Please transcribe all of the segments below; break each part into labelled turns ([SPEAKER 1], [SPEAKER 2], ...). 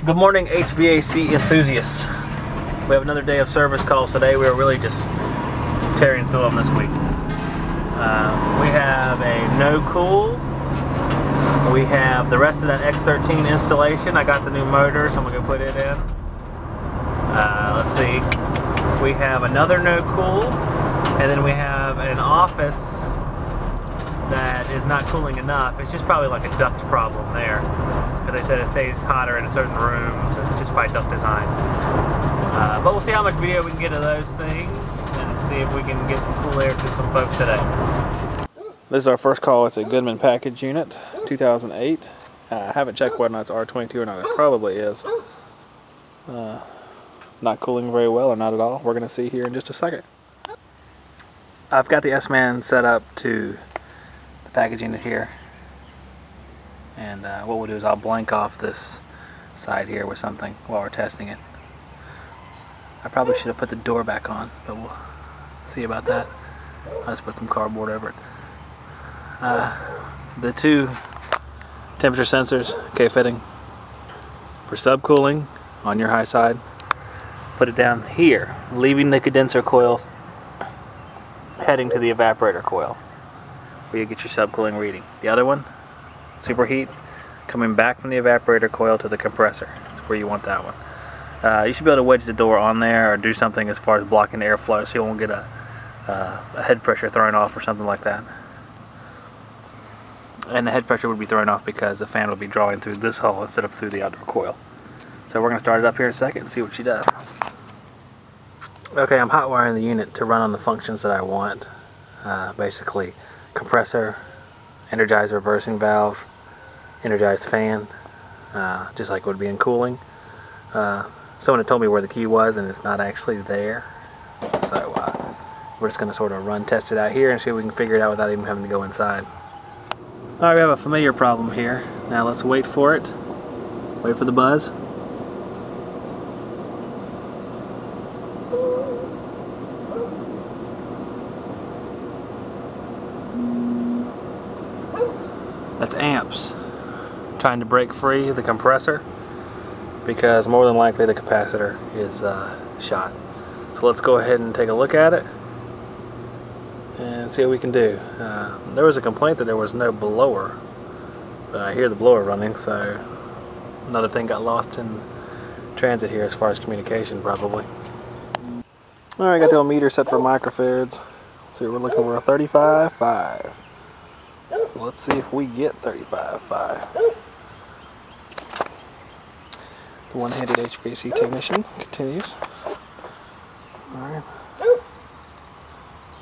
[SPEAKER 1] Good morning, HVAC enthusiasts. We have another day of service calls today. We are really just tearing through them this week. We have a no cool. We have the rest of that X13 installation. I got the new motor, so I'm gonna go put it in. Let's see. We have another no cool, and then we have an office that is not cooling enough. It's just probably like a duct problem there. Because they said it stays hotter in certain rooms, and it's just by duct design. But we'll see how much video we can get of those things and see if we can get some cool air to some folks today. This is our first call. It's a Goodman package unit, 2008. I haven't checked whether or not it's R22 or not. It probably is. Not cooling very well or not at all. We're going to see here in just a second. I've got the S-Man set up to the package unit here. And what we'll do is I'll blank off this side here with something while we're testing it. I probably should have put the door back on, but we'll see about that. I'll just put some cardboard over it. The two temperature sensors, fitting for subcooling on your high side. Put it down here, leaving the condenser coil heading to the evaporator coil, where you get your subcooling reading. The other one, superheat, coming back from the evaporator coil to the compressor. That's where you want that one. You should be able to wedge the door on there or do something as far as blocking the airflow so you won't get a head pressure thrown off or something like that. And the head pressure would be thrown off because the fan will be drawing through this hole instead of through the outdoor coil. So we're going to start it up here in a second and see what she does. Okay, I'm hot wiring the unit to run on the functions that I want. Basically, compressor, energized reversing valve, energized fan, just like it would be in cooling. Someone had told me where the key was and it's not actually there. So we're just going to sort of test it out here and see if we can figure it out without even having to go inside. Alright, we have a familiar problem here. Now let's wait for it. Wait for the buzz. That's amps trying to break free the compressor because more than likely the capacitor is shot. So let's go ahead and take a look at it and see what we can do. There was a complaint that there was no blower, but I hear the blower running, so another thing got lost in transit here as far as communication probably. Alright, got the old meter set for microfarads. Let's see what we're looking for, 35.5. Let's see if we get 35.5. The one-handed HVAC technician continues. Alright.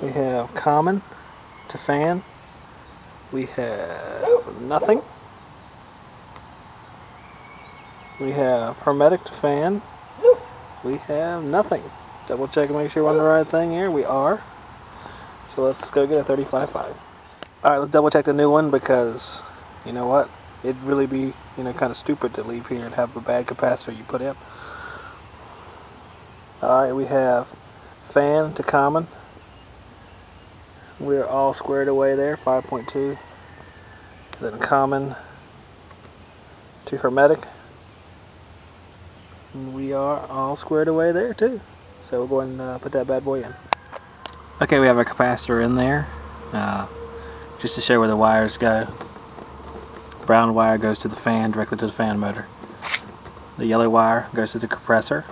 [SPEAKER 1] We have common to fan. We have nothing. We have hermetic to fan. We have nothing. Double check and make sure we're on the right thing here. We are. So let's go get a 35.5. Alright, let's double check the new one because, you know what, it'd really be, kind of stupid to leave here and have a bad capacitor you put in. Alright, we have fan to common. We're all squared away there, 5.2. Then common to hermetic. And we are all squared away there too. So we'll go ahead and put that bad boy in. Okay, we have a capacitor in there. Just to show where the wires go. Brown wire goes to the fan, directly to the fan motor. The yellow wire goes to the compressor.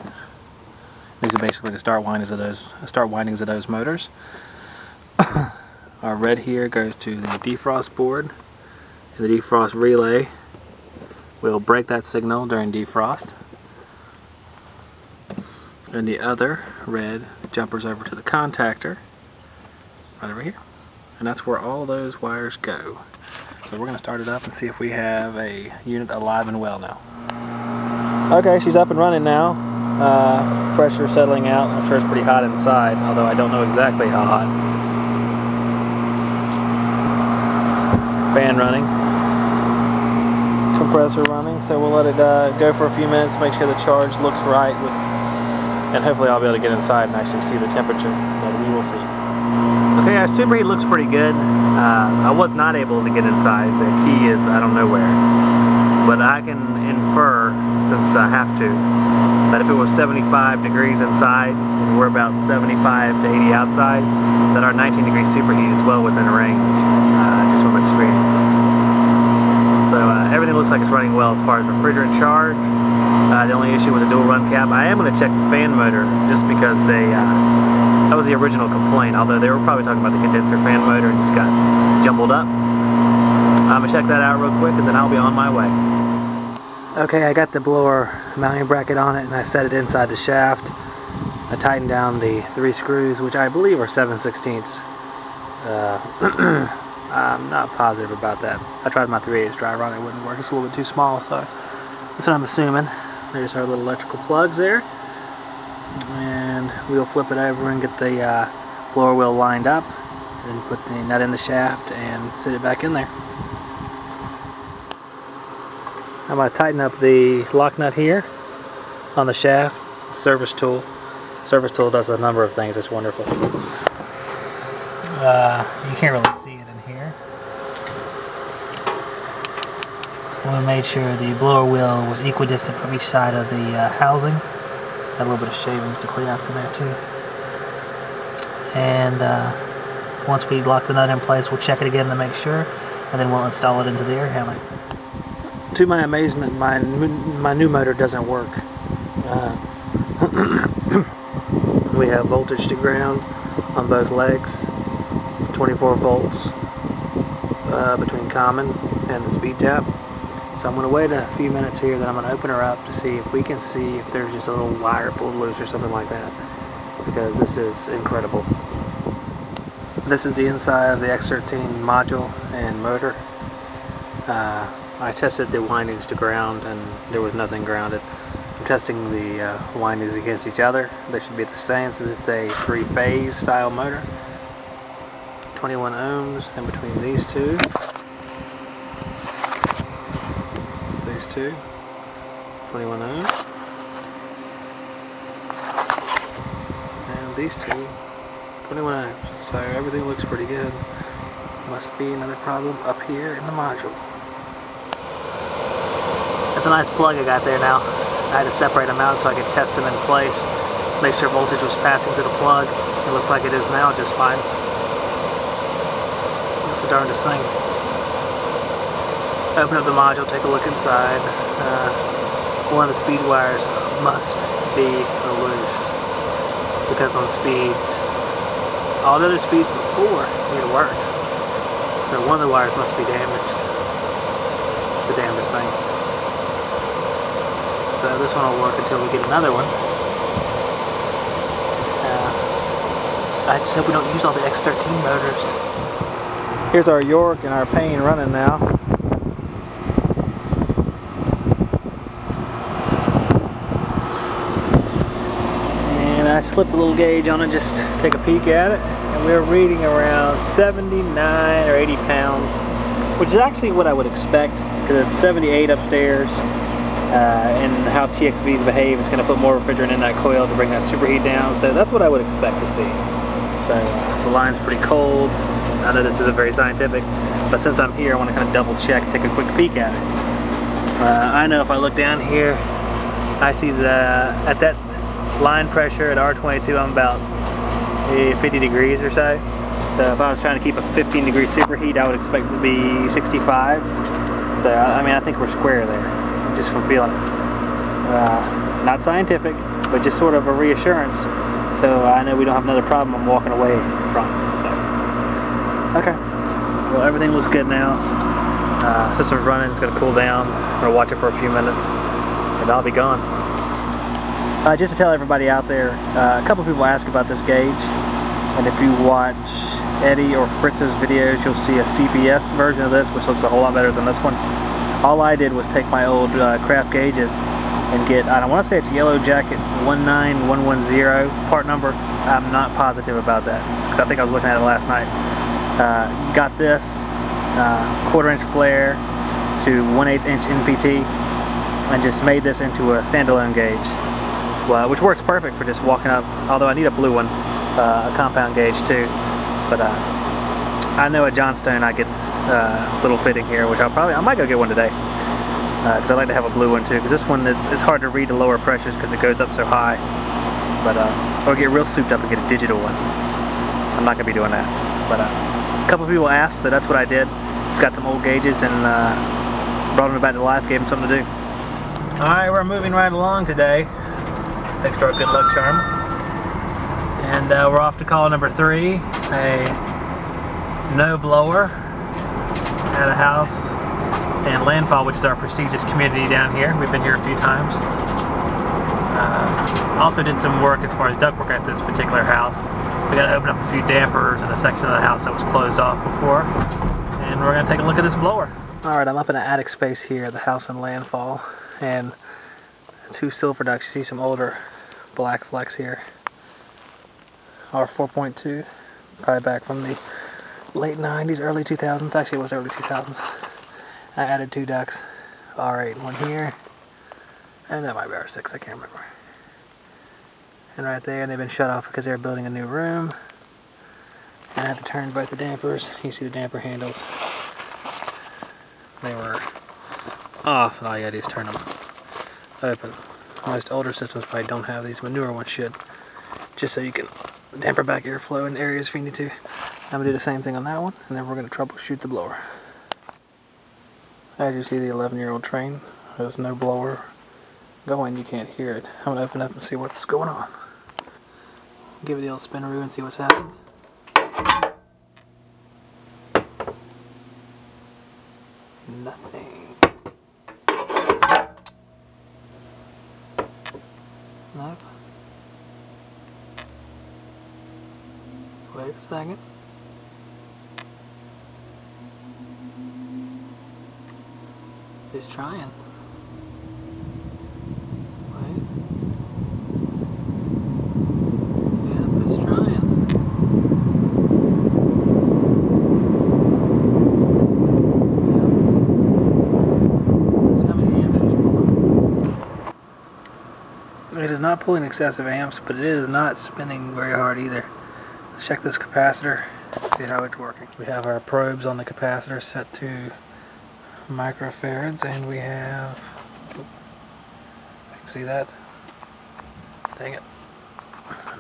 [SPEAKER 1] These are basically the start windings of those motors. Our red here goes to the defrost board. And the defrost relay will break that signal during defrost. And the other red jumpers over to the contactor right over here. And that's where all those wires go. So we're going to start it up and see if we have a unit alive and well now. Okay, she's up and running now. Pressure settling out. I'm sure it's pretty hot inside, although I don't know exactly how hot. Fan running. Compressor running. So we'll let it go for a few minutes, make sure the charge looks right, and hopefully I'll be able to get inside and actually see the temperature, but we will see. Okay, our superheat looks pretty good. I was not able to get inside. The key is I don't know where. But I can prefer, since I have to, that if it was 75 degrees inside and we're about 75 to 80 outside, that our 19 degree superheat is well within range, just from experience. So everything looks like it's running well as far as refrigerant charge. The only issue with the dual run cap, I am going to check the fan motor just because that was the original complaint, although they were probably talking about the condenser fan motor and just got jumbled up. I'm going to check that out real quick and then I'll be on my way. Okay, I got the blower mounting bracket on it and I set it inside the shaft. I tightened down the 3 screws, which I believe are 7/16. I'm not positive about that. I tried my 3/8 driver on it, it wouldn't work. It's a little bit too small, so that's what I'm assuming. There's our little electrical plugs there. And we'll flip it over and get the blower wheel lined up, and then put the nut in the shaft and sit it back in there. I'm going to tighten up the lock nut here on the shaft. Service tool. Service tool does a number of things. It's wonderful. You can't really see it in here. We made sure the blower wheel was equidistant from each side of the housing. Got a little bit of shavings to clean up in there too. And once we lock the nut in place, we'll check it again to make sure, and then we'll install it into the air handler. To my amazement, my new motor doesn't work. We have voltage to ground on both legs, 24 volts between common and the speed tap. So I'm going to wait a few minutes here, then I'm going to open her up to see if we can see if there's just a little wire pulled loose or something like that, because this is incredible. This is the inside of the X13 module and motor. I tested the windings to ground and there was nothing grounded. I'm testing the windings against each other. They should be the same since it's a 3-phase style motor. 21 ohms in between these two. These two. 21 ohms. And these two. 21 ohms. So everything looks pretty good. Must be another problem up here in the module. That's a nice plug I got there now. I had to separate them out so I could test them in place, make sure voltage was passing through the plug. It looks like it is now just fine. That's the darndest thing. Open up the module, take a look inside. One of the speed wires must be loose, because on speeds, all the other speeds before, it works. So one of the wires must be damaged. It's the damnedest thing. So this one will work until we get another one. I just hope we don't use all the X13 motors. Here's our York and our Payne running now. And I slipped a little gauge on it just to take a peek at it. And we're reading around 79 or 80 pounds, which is actually what I would expect, because it's 78 upstairs. And how TXVs behave, it's going to put more refrigerant in that coil to bring that superheat down, so that's what I would expect to see. So the line's pretty cold. I know this isn't very scientific, but since I'm here I want to kind of double check, take a quick peek at it. I know if I look down here, I see that at that line pressure at R22 I'm about 50 degrees or so. So if I was trying to keep a 15 degree superheat, I would expect it to be 65. So I mean, I think we're square there, just from feeling it. Not scientific, but just sort of a reassurance, so I know we don't have another problem I'm walking away from. So, okay. Well, everything looks good now. System's running, it's going to cool down. I'm going to watch it for a few minutes, and I'll be gone. Just to tell everybody out there, a couple people ask about this gauge, and if you watch Eddie or Fritz's videos, you'll see a CPS version of this, which looks a whole lot better than this one. All I did was take my old craft gauges and get, I don't want to say it's Yellow Jacket 19110 part number. I'm not positive about that, because I think I was looking at it last night. Got this 1/4 inch flare to 1/8 inch NPT and just made this into a standalone gauge, which works perfect for just walking up, although I need a blue one, a compound gauge too. But I know at Johnstone I get little fitting here, which I might go get one today. because I like to have a blue one too, because this one it's hard to read the lower pressures because it goes up so high. But or get real souped up and get a digital one. I'm not gonna be doing that. But a couple people asked, so that's what I did. Just got some old gauges and brought them back to life, gave them something to do. All right, we're moving right along today, thanks to our good luck charm. And we're off to call number 3, a no blower at a house in Landfall, which is our prestigious community down here. We've been here a few times. Also did some work as far as ductwork at this particular house. We got to open up a few dampers in a section of the house that was closed off before, and we're going to take a look at this blower. Alright, I'm up in an attic space here at the house in Landfall, and 2 silver ducts. You see some older black flecks here. R4.2, probably back from the late 90s, early 2000s. Actually, it was early 2000s. I added 2 ducts, R8, one here, and that might be R6, I can't remember. And right there, they've been shut off because they're building a new room. And I had to turn both the dampers. You see the damper handles. They were off, and all you gotta do is turn them open. Most older systems probably don't have these, but newer ones should. Just so you can damper back airflow in areas if you need to. I'm gonna do the same thing on that one, and then we're gonna troubleshoot the blower. As you see, the 11-year-old train has no blower going. You can't hear it. I'm gonna open up and see what's going on. Give it the old spinaroo and see what happens. Nothing. Nope. Wait a second. It's trying. Wait. Yep, it's trying. It is not pulling excessive amps, but it is not spinning very hard either. Let's check this capacitor, see how it's working. We have our probes on the capacitor set to microfarads, and we have, you can see that? Dang it.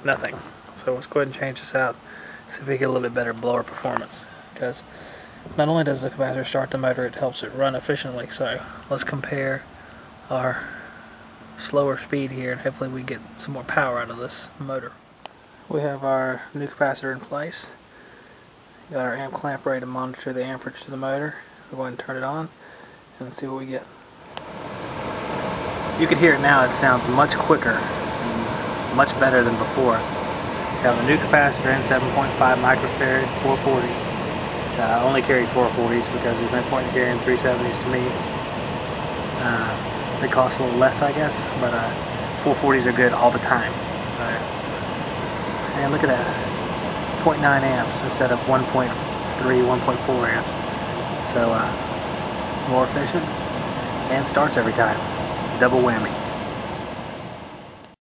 [SPEAKER 1] Nothing. So let's go ahead and change this out, see if we get a little bit better blower performance. Because not only does the capacitor start the motor, it helps it run efficiently. So let's compare our slower speed here, and hopefully we get some more power out of this motor. We have our new capacitor in place. Got our amp clamp ready to monitor the amperage to the motor. We'll go ahead and turn it on and see what we get. You can hear it now. It sounds much quicker and much better than before. We have a new capacitor in 7.5 microfarad 440. I only carry 440s because there's no point in carrying 370s to me. They cost a little less, I guess, but 440s are good all the time. So, and look at that, 0.9 amps instead of 1.3, 1.4 amps. So more efficient and starts every time. Double whammy.